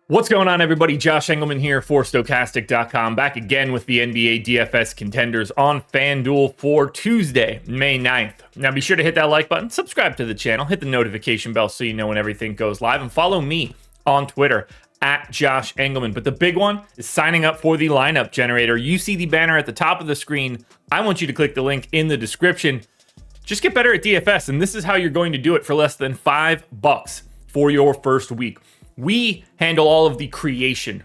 What's going on, everybody? Josh Engleman here for Stokastic.com, back again with the NBA DFS contenders on FanDuel for Tuesday, May 9th. Now be sure to hit that like button, subscribe to the channel, hit the notification bell so you know when everything goes live, and follow me on Twitter at Josh Engleman. But the big one is signing up for the lineup generator. You see the banner at the top of the screen. I want you to click the link in the description. Just get better at DFS, and this is how you're going to do it for less than $5 for your first week. We handle all of the creation.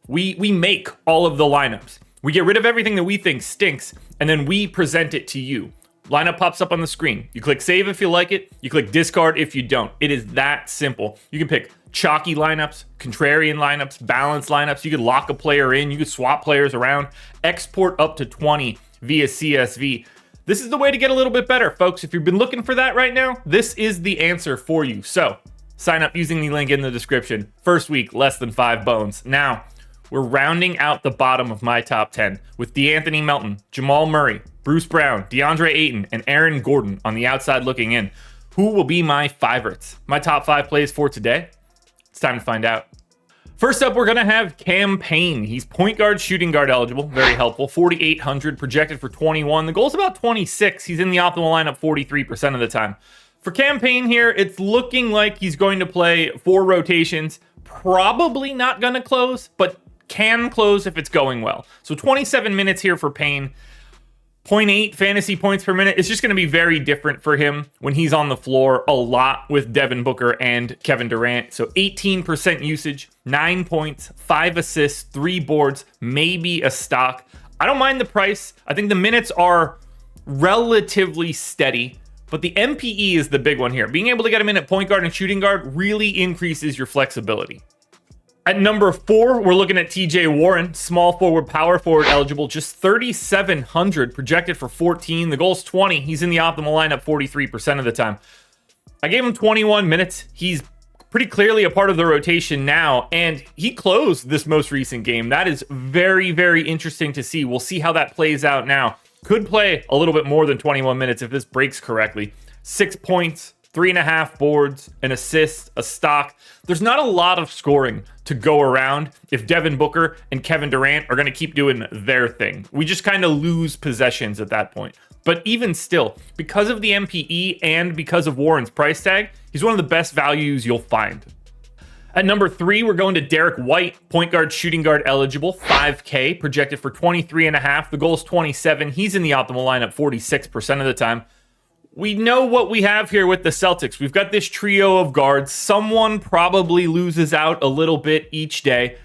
We make all of the lineups. We get rid of everything that we think stinks, and then we present it to you. Lineup pops up on the screen. You click save if you like it. You click discard if you don't. It is that simple. You can pick chalky lineups, contrarian lineups, balanced lineups. You could lock a player in. You could swap players around. Export up to 20 via CSV. This is the way to get a little bit better, folks. If you've been looking for that right now, this is the answer for you. So sign up using the link in the description. First week, less than 5 bones. Now, we're rounding out the bottom of my top 10 with DeAnthony Melton, Jamal Murray, Bruce Brown, DeAndre Ayton, and Aaron Gordon on the outside looking in. Who will be my favorites? My top 5 plays for today? It's time to find out. First up, we're going to have PAYNE. He's point guard, shooting guard eligible. Very helpful. 4,800, projected for 21. The goal's about 26. He's in the optimal lineup 43% of the time. For PAYNE here, it's looking like he's going to play 4 rotations. Probably not going to close, but can close if it's going well. So 27 minutes here for PAYNE. 0.8 fantasy points per minute. It's just going to be very different for him when he's on the floor a lot with Devin Booker and Kevin Durant. So 18% usage, 9 points, 5 assists, 3 boards, maybe a stock. I don't mind the price. I think the minutes are relatively steady. But the MPE is the big one here. Being able to get him in at point guard and shooting guard really increases your flexibility. At number 4, we're looking at TJ Warren, small forward, power forward eligible, just 3,700, projected for 14. The goal's 20. He's in the optimal lineup 43% of the time. I gave him 21 minutes. He's pretty clearly a part of the rotation now, and he closed this most recent game. That is very, very interesting to see. We'll see how that plays out now. Could play a little bit more than 21 minutes if this breaks correctly. 6 points, 3.5 boards, an assist, a stock. There's not a lot of scoring to go around if Devin Booker and Kevin Durant are going to keep doing their thing. We just kind of lose possessions at that point. But even still, because of the MPE and because of Warren's price tag, he's one of the best values you'll find. At number 3, we're going to Derrick White, point guard, shooting guard eligible, 5K, projected for 23.5. The goal's 27. He's in the optimal lineup 46% of the time. We know what we have here with the Celtics. We've got this trio of guards. Someone probably loses out a little bit each day.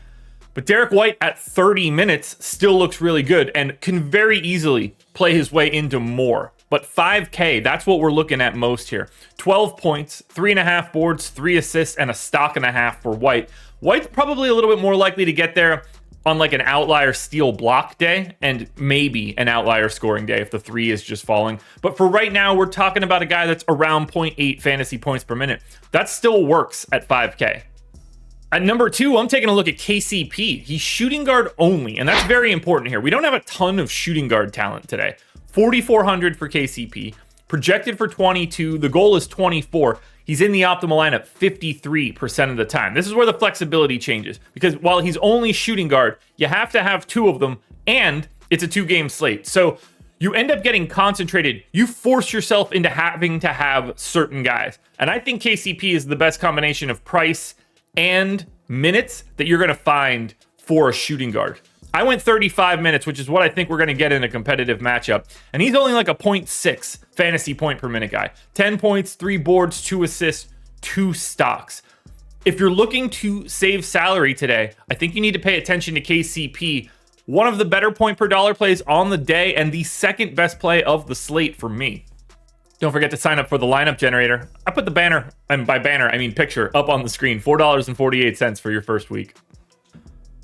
But Derrick White at 30 minutes still looks really good and can very easily play his way into more. But 5K, that's what we're looking at most here. 12 points, 3.5 boards, 3 assists, and a stock and a half for White. White's probably a little bit more likely to get there on like an outlier steal block day and maybe an outlier scoring day if the 3 is just falling. But for right now, we're talking about a guy that's around 0.8 fantasy points per minute. That still works at 5K. At number 2, I'm taking a look at KCP. He's shooting guard only, and that's very important here. We don't have a ton of shooting guard talent today. 4,400 for KCP, projected for 22. The goal is 24. He's in the optimal lineup 53% of the time. This is where the flexibility changes, because while he's only shooting guard, you have to have 2 of them, and it's a 2-game slate. So you end up getting concentrated. You force yourself into having to have certain guys. And I think KCP is the best combination of price and minutes that you're going to find for a shooting guard. I went 35 minutes, which is what I think we're going to get in a competitive matchup. And he's only like a 0.6 fantasy point per minute guy. 10 points, 3 boards, 2 assists, 2 stocks. If you're looking to save salary today, I think you need to pay attention to KCP. One of the better point per dollar plays on the day and the second best play of the slate for me. Don't forget to sign up for the lineup generator. I put the banner, and by banner, I mean picture, up on the screen. $4.48 for your first week.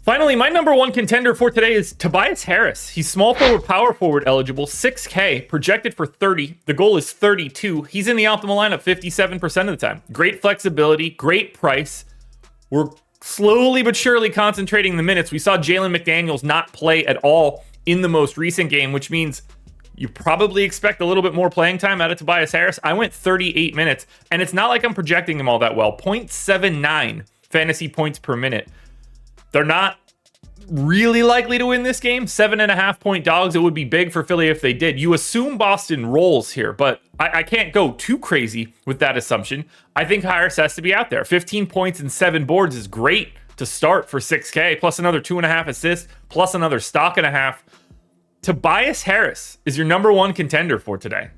Finally, my number 1 contender for today is Tobias Harris. He's small forward, power forward eligible, 6K, projected for 30. The goal is 32. He's in the optimal lineup 57% of the time. Great flexibility, great price. We're slowly but surely concentrating the minutes. We saw Jalen McDaniels not play at all in the most recent game, which means you probably expect a little bit more playing time out of Tobias Harris. I went 38 minutes, and it's not like I'm projecting him all that well. 0.79 fantasy points per minute. They're not really likely to win this game. 7.5 point dogs. It would be big for Philly if they did. You assume Boston rolls here, but I can't go too crazy with that assumption. I think Harris has to be out there. 15 points and 7 boards is great to start for 6K, plus another 2.5 assists, plus another stock and a half. Tobias Harris is your number one contender for today.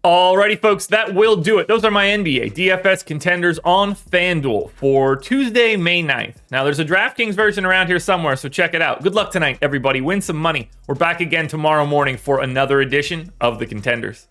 Alrighty, folks, that will do it. Those are my NBA DFS contenders on FanDuel for Tuesday, May 9th. Now, there's a DraftKings version around here somewhere, so check it out. Good luck tonight, everybody. Win some money. We're back again tomorrow morning for another edition of the Contenders.